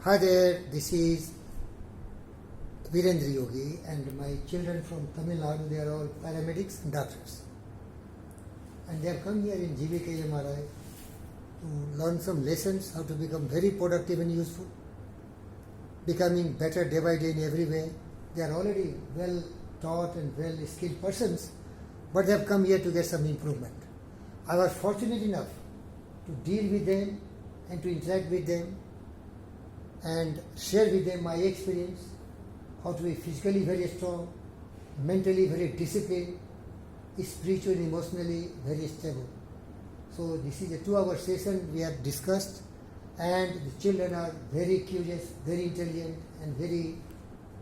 Hi there, this is Virendra Yogi and my children from Tamil Nadu, they are all paramedics and doctors. And they have come here in GVKMRI to learn some lessons, how to become very productive and useful, becoming better day by day in every way. They are already well taught and well skilled persons, but they have come here to get some improvement. I was fortunate enough to deal with them and to interact with them and share with them my experience, how to be physically very strong, mentally very disciplined, spiritually, emotionally very stable. So this is a 2-hour session we have discussed, and the children are very curious, very intelligent and very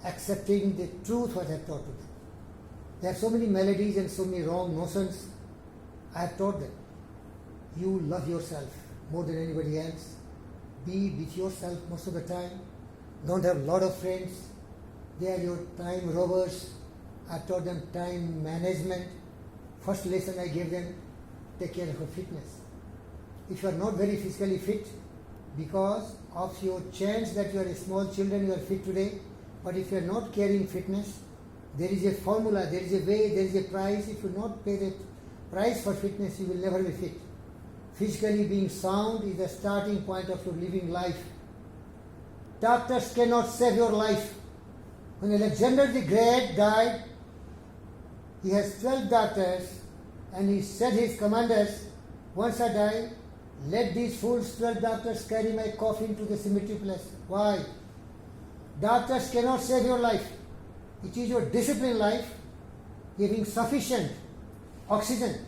accepting the truth what I have taught to them. There are so many melodies and so many wrong notions. I have taught them. You love yourself more than anybody else. Be with yourself most of the time. Don't have a lot of friends. They are your time robbers. I taught them time management. First lesson I gave them, take care of your fitness. If you are not very physically fit, because of your chance that you are small children, you are fit today, but if you are not carrying fitness, there is a formula, there is a way, there is a price. If you not pay the price for fitness, you will never be fit. Physically being sound is the starting point of your living life. Doctors cannot save your life. When Alexander the Great died, he has 12 doctors and he said his commanders, once I die, let these fools 12 doctors carry my coffin to the cemetery place. Why? Doctors cannot save your life. It is your disciplined life, giving sufficient oxygen,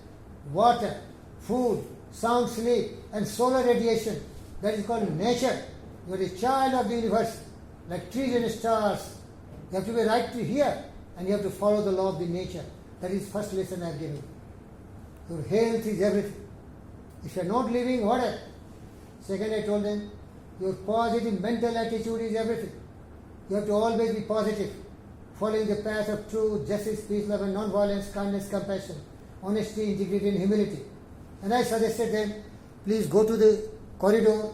water, food, sound sleep and solar radiation. That is called nature. You are a child of the universe, like trees and stars. You have to be right to here and you have to follow the law of the nature. That is first lesson I have given. Your health is everything. If you are not living, what else? Second, I told them, your positive mental attitude is everything. You have to always be positive, following the path of truth, justice, peace, love and non-violence, kindness, compassion, honesty, integrity and humility. And I suggested them, please go to the corridor,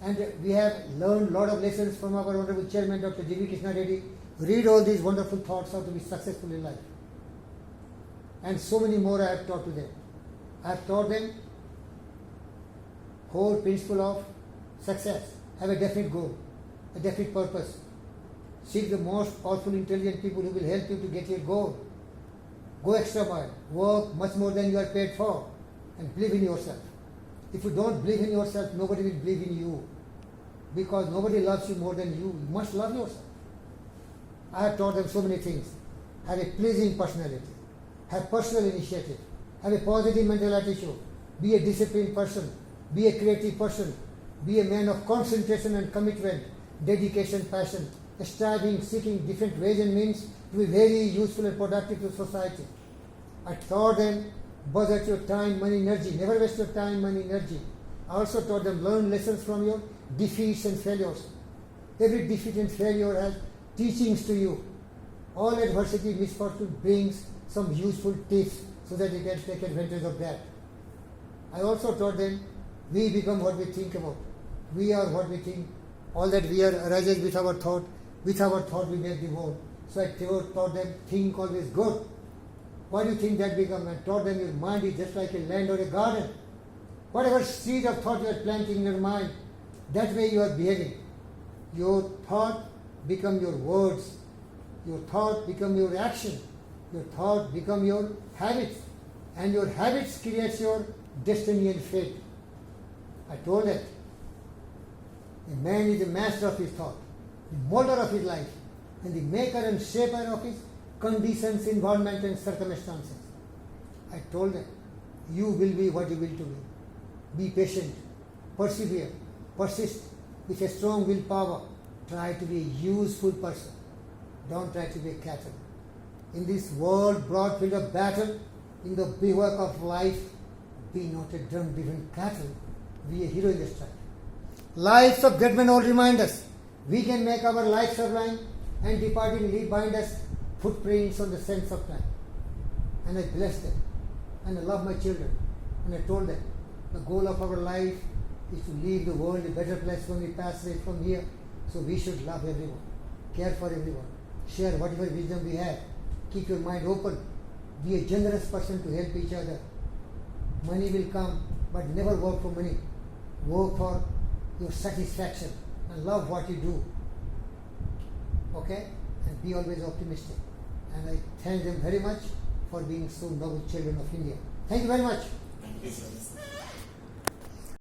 and we have learned a lot of lessons from our Honorable Chairman, Dr. G.V. Krishna Reddy. Read all these wonderful thoughts how to be successful in life. And so many more I have taught to them. I have taught them whole principle of success. Have a definite goal, a definite purpose. Seek the most powerful, intelligent people who will help you to get your goal. Go extra mile. Work much more than you are paid for. And believe in yourself. If you don't believe in yourself, nobody will believe in you. Because nobody loves you more than you. You must love yourself. I have taught them so many things. Have a pleasing personality. Have personal initiative. Have a positive mental attitude. Be a disciplined person. Be a creative person. Be a man of concentration and commitment, dedication, passion, striving, seeking different ways and means to be very useful and productive to society. I taught them, budget your time, money, energy. Never waste your time, money, energy. I also taught them, learn lessons from your defeats and failures. Every defeat and failure has teachings to you. All adversity, misfortune brings some useful tips so that you can take advantage of that. I also taught them, we become what we think about. We are what we think. All that we are arises with our thought. With our thought we make the world. So I taught them, think always good. What do you think that become? I taught them your mind is just like a land or a garden. Whatever seed of thought you are planting in your mind, that way you are behaving. Your thought become your words. Your thought become your action. Your thought become your habits. And your habits creates your destiny and fate. I told that a man is the master of his thought, the molder of his life, and the maker and shaper of his conditions, environment and circumstances. I told them, you will be what you will to be. Be patient, persevere, persist with a strong willpower. Try to be a useful person. Don't try to be a cattle. In this world broad field of battle, in the bivouac of life, be not a drum-driven cattle. Be a hero in the strife. Lives of great men all remind us. We can make our life sublime, and departing leave behind us footprints on the sands of time. And I bless them. And I love my children. And I told them, the goal of our life is to leave the world a better place when we pass away from here. So we should love everyone, care for everyone, share whatever wisdom we have, keep your mind open, be a generous person to help each other. Money will come, but never work for money. Work for your satisfaction and love what you do. Okay? And be always optimistic. And I thank them very much for being so noble children of India. Thank you very much. Thank you, sir.